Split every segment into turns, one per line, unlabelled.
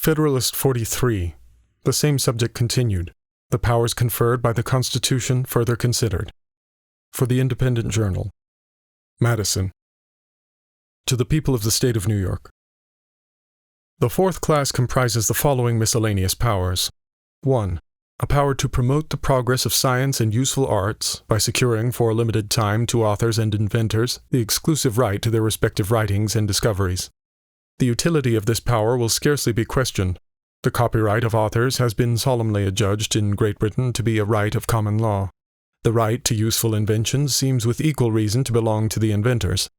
Federalist 43. The same subject continued. The powers conferred by the Constitution further considered. For the Independent Journal. Madison. To the people of the State of New York. The fourth class comprises the following miscellaneous powers. 1. A power to promote the progress of science and useful arts by securing for a limited time to authors and inventors the exclusive right to their respective writings and discoveries. The utility of this power will scarcely be questioned. The copyright of authors has been solemnly adjudged in Great Britain to be a right of common law. The right to useful inventions seems with equal reason to belong to the inventors.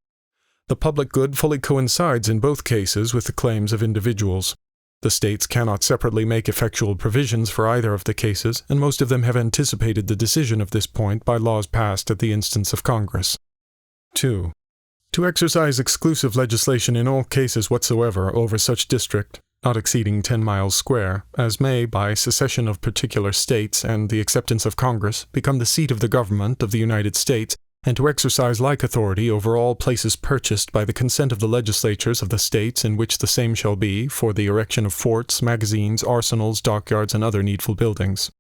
The public good fully coincides in both cases with the claims of individuals. The states cannot separately make effectual provisions for either of the cases, and most of them have anticipated the decision of this point by laws passed at the instance of Congress. 2. To exercise exclusive legislation in all cases whatsoever over such district, not exceeding 10 miles square, as may, by secession of particular states and the acceptance of Congress, become the seat of the government of the United States, and to exercise like authority over all places purchased by the consent of the legislatures of the states in which the same shall be, for the erection of forts, magazines, arsenals, dockyards, and other needful buildings.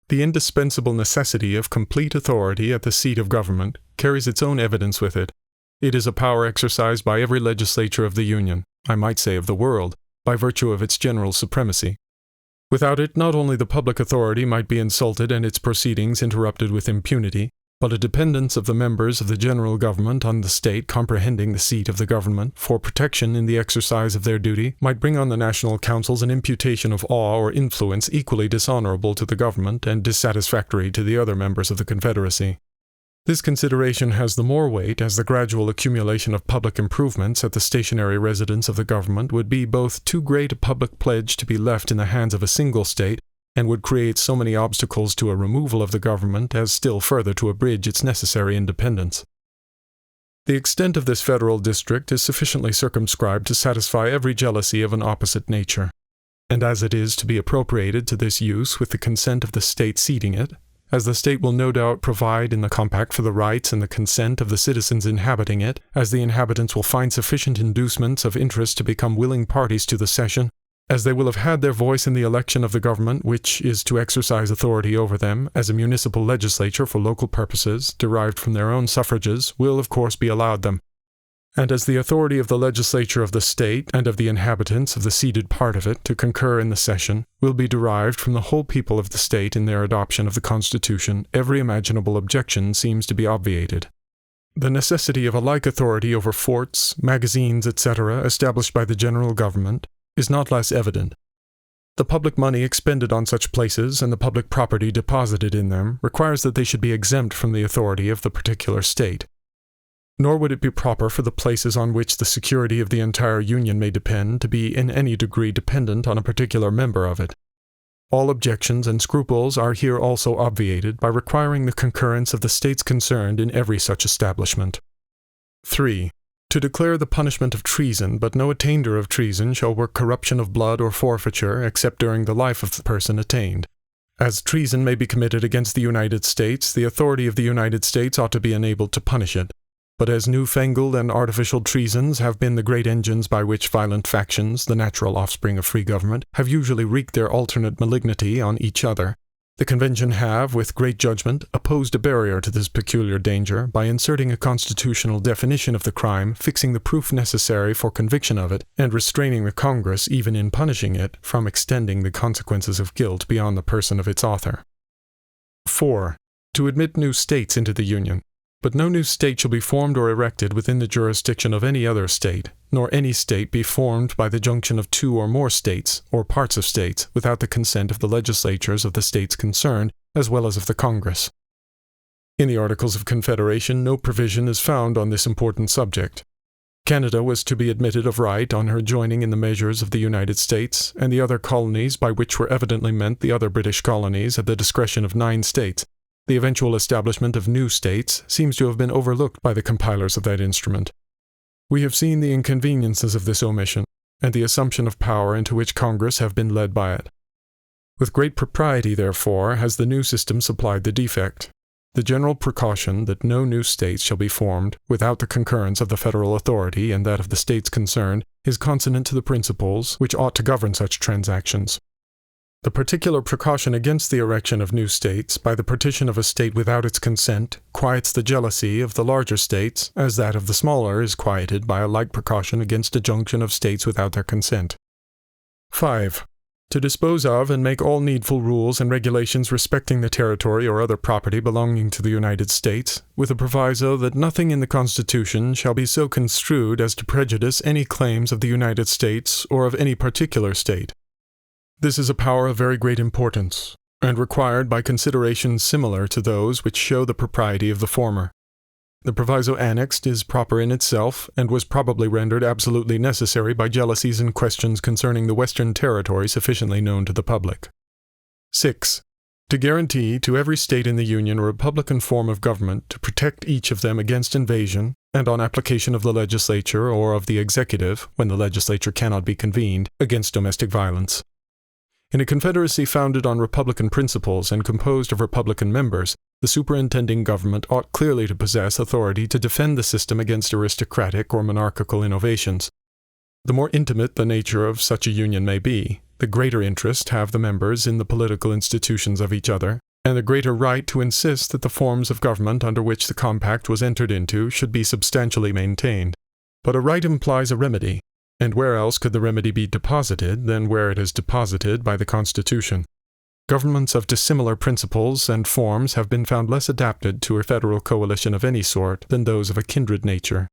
The indispensable necessity of complete authority at the seat of government carries its own evidence with it. It is a power exercised by every legislature of the Union, I might say of the world, by virtue of its general supremacy. Without it, not only the public authority might be insulted and its proceedings interrupted with impunity, but a dependence of the members of the general government on the state comprehending the seat of the government for protection in the exercise of their duty might bring on the national councils an imputation of awe or influence equally dishonorable to the government and dissatisfactory to the other members of the Confederacy. This consideration has the more weight as the gradual accumulation of public improvements at the stationary residence of the government would be both too great a public pledge to be left in the hands of a single state, and would create so many obstacles to a removal of the government as still further to abridge its necessary independence. The extent of this federal district is sufficiently circumscribed to satisfy every jealousy of an opposite nature, and as it is to be appropriated to this use with the consent of the state ceding it, as the state will no doubt provide in the compact for the rights and the consent of the citizens inhabiting it, as the inhabitants will find sufficient inducements of interest to become willing parties to the cession, as they will have had their voice in the election of the government which is to exercise authority over them, as a municipal legislature for local purposes, derived from their own suffrages, will of course be allowed them. And as the authority of the legislature of the state and of the inhabitants of the ceded part of it to concur in the cession will be derived from the whole people of the state in their adoption of the Constitution, every imaginable objection seems to be obviated. The necessity of a like authority over forts, magazines, etc., established by the general government, is not less evident. The public money expended on such places and the public property deposited in them requires that they should be exempt from the authority of the particular state. Nor would it be proper for the places on which the security of the entire Union may depend to be in any degree dependent on a particular member of it. All objections and scruples are here also obviated by requiring the concurrence of the states concerned in every such establishment. 3. To declare the punishment of treason, but no attainder of treason shall work corruption of blood or forfeiture except during the life of the person attainted. As treason may be committed against the United States, the authority of the United States ought to be enabled to punish it. But as newfangled and artificial treasons have been the great engines by which violent factions, the natural offspring of free government, have usually wreaked their alternate malignity on each other, the Convention have, with great judgment, opposed a barrier to this peculiar danger by inserting a constitutional definition of the crime, fixing the proof necessary for conviction of it, and restraining the Congress, even in punishing it, from extending the consequences of guilt beyond the person of its author. 4. To admit new states into the Union. But no new state shall be formed or erected within the jurisdiction of any other state, nor any state be formed by the junction of two or more states, or parts of states, without the consent of the legislatures of the states concerned, as well as of the Congress. In the Articles of Confederation, no provision is found on this important subject. Canada was to be admitted of right on her joining in the measures of the United States, and the other colonies, by which were evidently meant the other British colonies at the discretion of 9 states. The eventual establishment of new states seems to have been overlooked by the compilers of that instrument. We have seen the inconveniences of this omission, and the assumption of power into which Congress have been led by it. With great propriety, therefore, has the new system supplied the defect. The general precaution that no new states shall be formed without the concurrence of the federal authority and that of the states concerned is consonant to the principles which ought to govern such transactions. The particular precaution against the erection of new states by the partition of a state without its consent quiets the jealousy of the larger states, as that of the smaller is quieted by a like precaution against a junction of states without their consent. 5. To dispose of and make all needful rules and regulations respecting the territory or other property belonging to the United States, with a proviso that nothing in the Constitution shall be so construed as to prejudice any claims of the United States or of any particular state. This is a power of very great importance, and required by considerations similar to those which show the propriety of the former. The proviso annexed is proper in itself, and was probably rendered absolutely necessary by jealousies and questions concerning the Western territory sufficiently known to the public. 6. To guarantee to every state in the Union a republican form of government to protect each of them against invasion, and on application of the legislature or of the executive, when the legislature cannot be convened, against domestic violence. In a confederacy founded on republican principles and composed of republican members, the superintending government ought clearly to possess authority to defend the system against aristocratic or monarchical innovations. The more intimate the nature of such a union may be, the greater interest have the members in the political institutions of each other, and the greater right to insist that the forms of government under which the compact was entered into should be substantially maintained. But a right implies a remedy, and where else could the remedy be deposited than where it is deposited by the Constitution? Governments of dissimilar principles and forms have been found less adapted to a federal coalition of any sort than those of a kindred nature.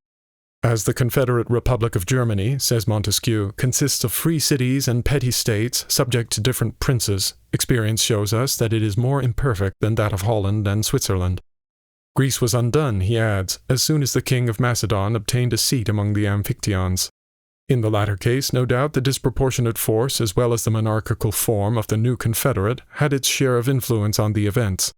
As the Confederate Republic of Germany, says Montesquieu, consists of free cities and petty states subject to different princes, experience shows us that it is more imperfect than that of Holland and Switzerland. Greece was undone, he adds, as soon as the king of Macedon obtained a seat among the Amphictyons. In the latter case, no doubt, the disproportionate force as well as the monarchical form of the new confederate had its share of influence on the events.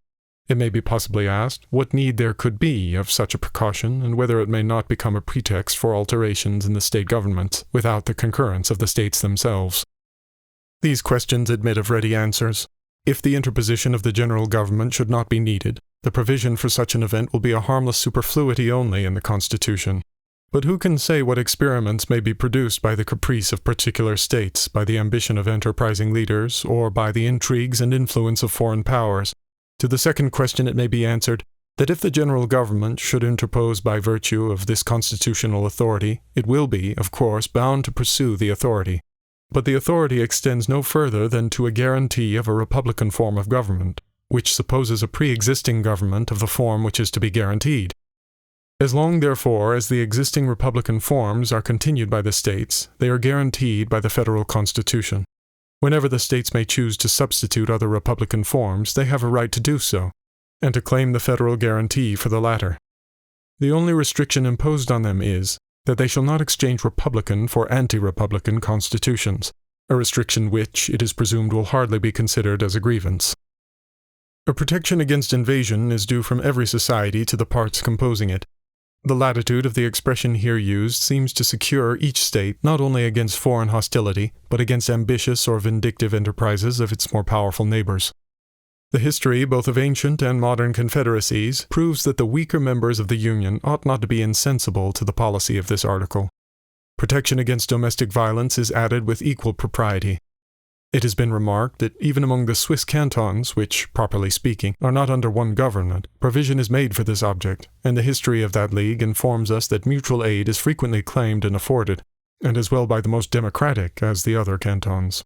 It may be possibly asked what need there could be of such a precaution, and whether it may not become a pretext for alterations in the state governments, without the concurrence of the states themselves. These questions admit of ready answers. If the interposition of the general government should not be needed, the provision for such an event will be a harmless superfluity only in the Constitution. But who can say what experiments may be produced by the caprice of particular states, by the ambition of enterprising leaders, or by the intrigues and influence of foreign powers? To the second question it may be answered, that if the general government should interpose by virtue of this constitutional authority, it will be, of course, bound to pursue the authority. But the authority extends no further than to a guarantee of a republican form of government, which supposes a pre-existing government of the form which is to be guaranteed. As long, therefore, as the existing republican forms are continued by the states, they are guaranteed by the federal Constitution. Whenever the states may choose to substitute other republican forms, they have a right to do so, and to claim the federal guarantee for the latter. The only restriction imposed on them is that they shall not exchange republican for anti-republican constitutions, a restriction which, it is presumed, will hardly be considered as a grievance. A protection against invasion is due from every society to the parts composing it. The latitude of the expression here used seems to secure each state not only against foreign hostility, but against ambitious or vindictive enterprises of its more powerful neighbors. The history both of ancient and modern confederacies proves that the weaker members of the Union ought not to be insensible to the policy of this article. Protection against domestic violence is added with equal propriety. It has been remarked that even among the Swiss cantons, which, properly speaking, are not under one government, provision is made for this object, and the history of that league informs us that mutual aid is frequently claimed and afforded, and as well by the most democratic as the other cantons.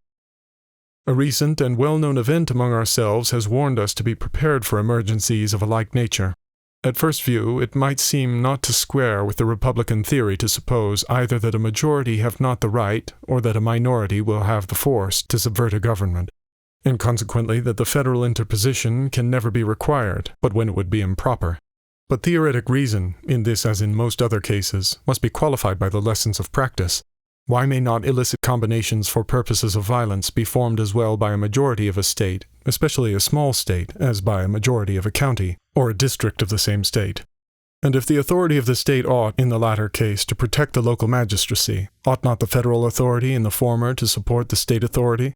A recent and well-known event among ourselves has warned us to be prepared for emergencies of a like nature. At first view, it might seem not to square with the republican theory to suppose either that a majority have not the right, or that a minority will have the force to subvert a government, and consequently that the federal interposition can never be required, but when it would be improper. But theoretic reason, in this as in most other cases, must be qualified by the lessons of practice. Why may not illicit combinations for purposes of violence be formed as well by a majority of a state, especially a small state, as by a majority of a county, or a district of the same state? And if the authority of the state ought, in the latter case, to protect the local magistracy, ought not the federal authority in the former to support the state authority?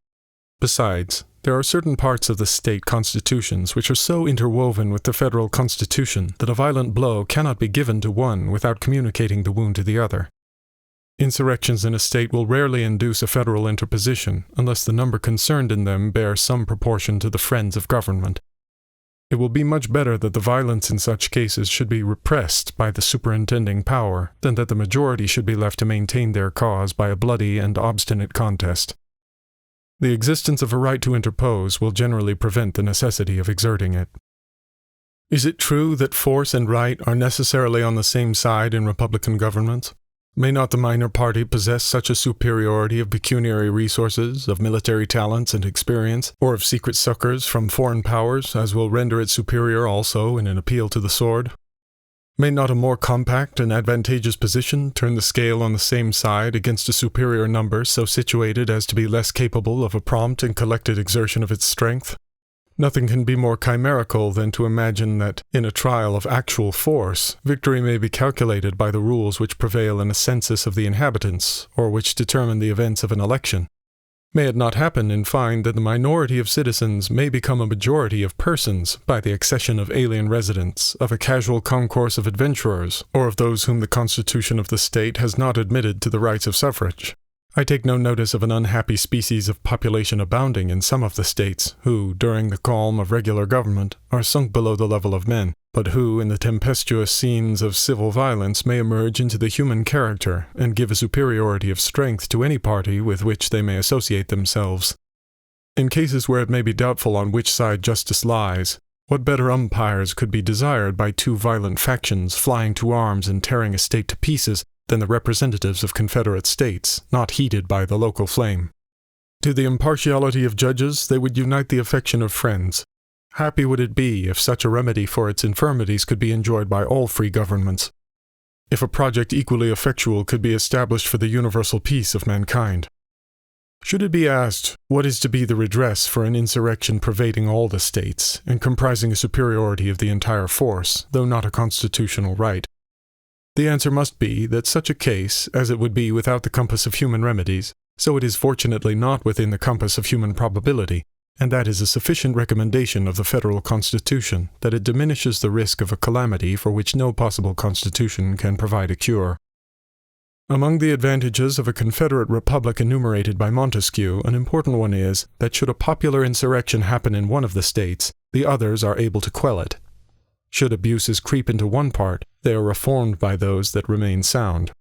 Besides, there are certain parts of the state constitutions which are so interwoven with the federal constitution that a violent blow cannot be given to one without communicating the wound to the other. Insurrections in a state will rarely induce a federal interposition unless the number concerned in them bears some proportion to the friends of government. It will be much better that the violence in such cases should be repressed by the superintending power than that the majority should be left to maintain their cause by a bloody and obstinate contest. The existence of a right to interpose will generally prevent the necessity of exerting it. Is it true that force and right are necessarily on the same side in republican governments? May not the minor party possess such a superiority of pecuniary resources, of military talents and experience, or of secret succors from foreign powers, as will render it superior also in an appeal to the sword? May not a more compact and advantageous position turn the scale on the same side against a superior number so situated as to be less capable of a prompt and collected exertion of its strength? Nothing can be more chimerical than to imagine that, in a trial of actual force, victory may be calculated by the rules which prevail in a census of the inhabitants, or which determine the events of an election. May it not happen, in fine, that the minority of citizens may become a majority of persons by the accession of alien residents, of a casual concourse of adventurers, or of those whom the constitution of the state has not admitted to the rights of suffrage? I take no notice of an unhappy species of population abounding in some of the states, who, during the calm of regular government, are sunk below the level of men, but who, in the tempestuous scenes of civil violence, may emerge into the human character, and give a superiority of strength to any party with which they may associate themselves. In cases where it may be doubtful on which side justice lies, what better umpires could be desired by two violent factions flying to arms and tearing a state to pieces, than the representatives of Confederate states, not heated by the local flame? To the impartiality of judges they would unite the affection of friends. Happy would it be if such a remedy for its infirmities could be enjoyed by all free governments. If a project equally effectual could be established for the universal peace of mankind. Should it be asked, what is to be the redress for an insurrection pervading all the states, and comprising a superiority of the entire force, though not a constitutional right? The answer must be that such a case, as it would be without the compass of human remedies, so it is fortunately not within the compass of human probability, and that is a sufficient recommendation of the federal constitution, that it diminishes the risk of a calamity for which no possible constitution can provide a cure. Among the advantages of a Confederate republic enumerated by Montesquieu, an important one is, that should a popular insurrection happen in one of the states, the others are able to quell it. Should abuses creep into one part, they are reformed by those that remain sound.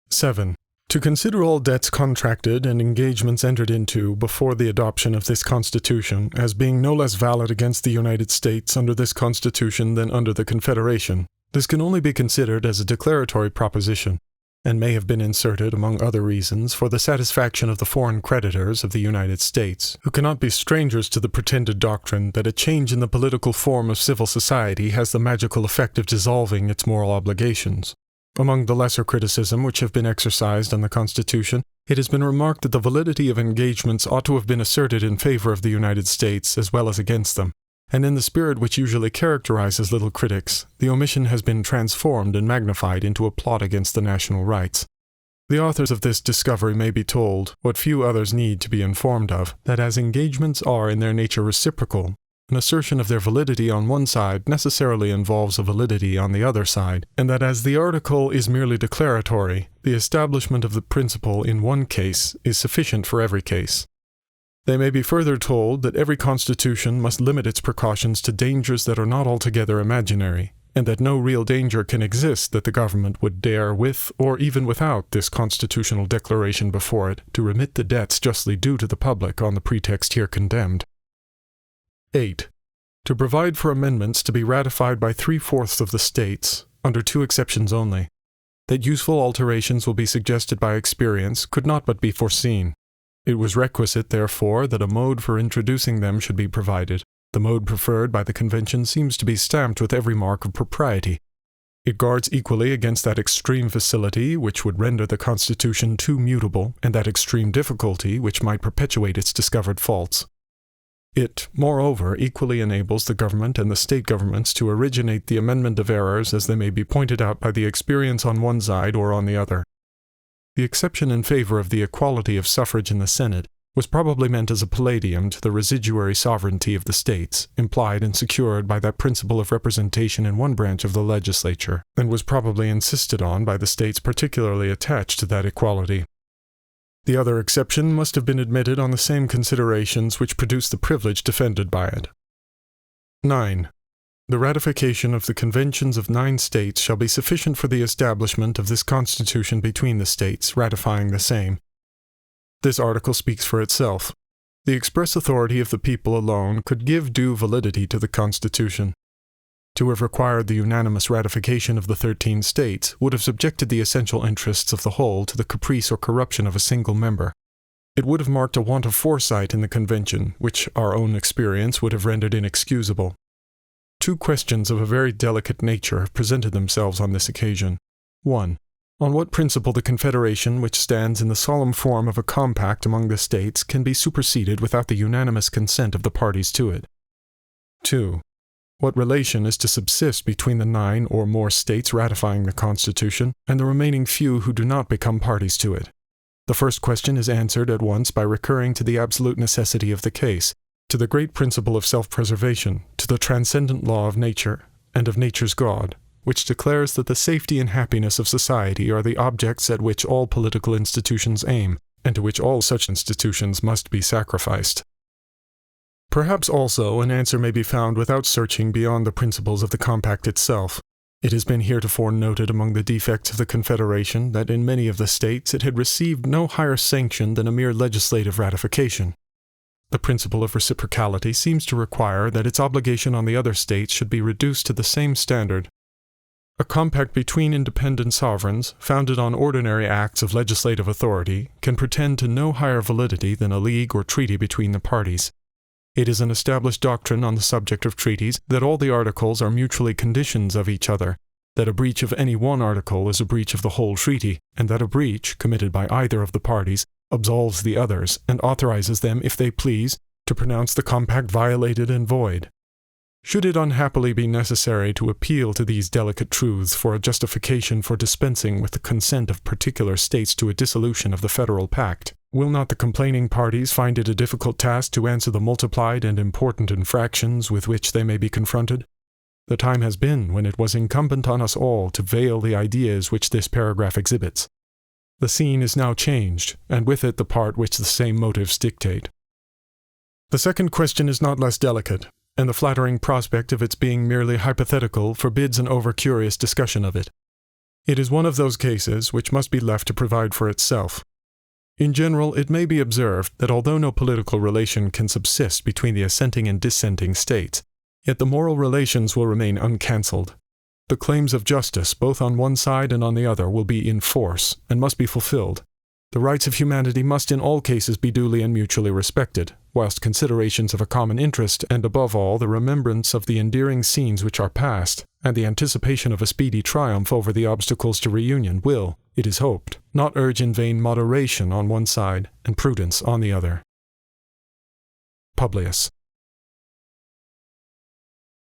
7. To consider all debts contracted and engagements entered into before the adoption of this Constitution as being no less valid against the United States under this Constitution than under the Confederation, this can only be considered as a declaratory proposition, and may have been inserted, among other reasons, for the satisfaction of the foreign creditors of the United States, who cannot be strangers to the pretended doctrine that a change in the political form of civil society has the magical effect of dissolving its moral obligations. Among the lesser criticism which have been exercised on the Constitution, it has been remarked that the validity of engagements ought to have been asserted in favor of the United States as well as against them, and in the spirit which usually characterizes little critics, the omission has been transformed and magnified into a plot against the national rights. The authors of this discovery may be told, what few others need to be informed of, that as engagements are in their nature reciprocal, an assertion of their validity on one side necessarily involves a validity on the other side, and that as the article is merely declaratory, the establishment of the principle in one case is sufficient for every case. They may be further told that every constitution must limit its precautions to dangers that are not altogether imaginary, and that no real danger can exist that the government would dare, with or even without this constitutional declaration before it, to remit the debts justly due to the public on the pretext here condemned. 8. To provide for amendments to be ratified by 3/4 of the states, under 2 exceptions only. That useful alterations will be suggested by experience could not but be foreseen. It was requisite, therefore, that a mode for introducing them should be provided. The mode preferred by the Convention seems to be stamped with every mark of propriety. It guards equally against that extreme facility which would render the Constitution too mutable, and that extreme difficulty which might perpetuate its discovered faults. It, moreover, equally enables the government and the state governments to originate the amendment of errors as they may be pointed out by the experience on one side or on the other. The exception in favor of the equality of suffrage in the Senate was probably meant as a palladium to the residuary sovereignty of the states, implied and secured by that principle of representation in one branch of the legislature, and was probably insisted on by the states particularly attached to that equality. The other exception must have been admitted on the same considerations which produced the privilege defended by it. 9. The ratification of the conventions of 9 states shall be sufficient for the establishment of this Constitution between the states, ratifying the same. This article speaks for itself. The express authority of the people alone could give due validity to the Constitution. To have required the unanimous ratification of the 13 states would have subjected the essential interests of the whole to the caprice or corruption of a single member. It would have marked a want of foresight in the convention, which our own experience would have rendered inexcusable. 2 questions of a very delicate nature have presented themselves on this occasion. 1. On what principle the Confederation, which stands in the solemn form of a compact among the states, can be superseded without the unanimous consent of the parties to it? 2. What relation is to subsist between the 9 or more states ratifying the Constitution and the remaining few who do not become parties to it? The first question is answered at once by recurring to the absolute necessity of the case, to the great principle of self-preservation, to the transcendent law of nature, and of nature's God, which declares that the safety and happiness of society are the objects at which all political institutions aim, and to which all such institutions must be sacrificed. Perhaps also an answer may be found without searching beyond the principles of the compact itself. It has been heretofore noted among the defects of the Confederation that in many of the states it had received no higher sanction than a mere legislative ratification. The principle of reciprocality seems to require that its obligation on the other states should be reduced to the same standard. A compact between independent sovereigns, founded on ordinary acts of legislative authority, can pretend to no higher validity than a league or treaty between the parties. It is an established doctrine on the subject of treaties that all the articles are mutually conditions of each other, that a breach of any one article is a breach of the whole treaty, and that a breach, committed by either of the parties, absolves the others and authorizes them, if they please, to pronounce the compact violated and void. Should it unhappily be necessary to appeal to these delicate truths for a justification for dispensing with the consent of particular states to a dissolution of the Federal Pact, will not the complaining parties find it a difficult task to answer the multiplied and important infractions with which they may be confronted? The time has been when it was incumbent on us all to veil the ideas which this paragraph exhibits. The scene is now changed, and with it the part which the same motives dictate. The second question is not less delicate, and the flattering prospect of its being merely hypothetical forbids an over-curious discussion of it. It is one of those cases which must be left to provide for itself. In general, it may be observed that although no political relation can subsist between the assenting and dissenting states, yet the moral relations will remain uncancelled. The claims of justice, both on one side and on the other, will be in force, and must be fulfilled. The rights of humanity must in all cases be duly and mutually respected, whilst considerations of a common interest, and above all the remembrance of the endearing scenes which are past, and the anticipation of a speedy triumph over the obstacles to reunion will, it is hoped, not urge in vain moderation on one side and prudence on the other. Publius.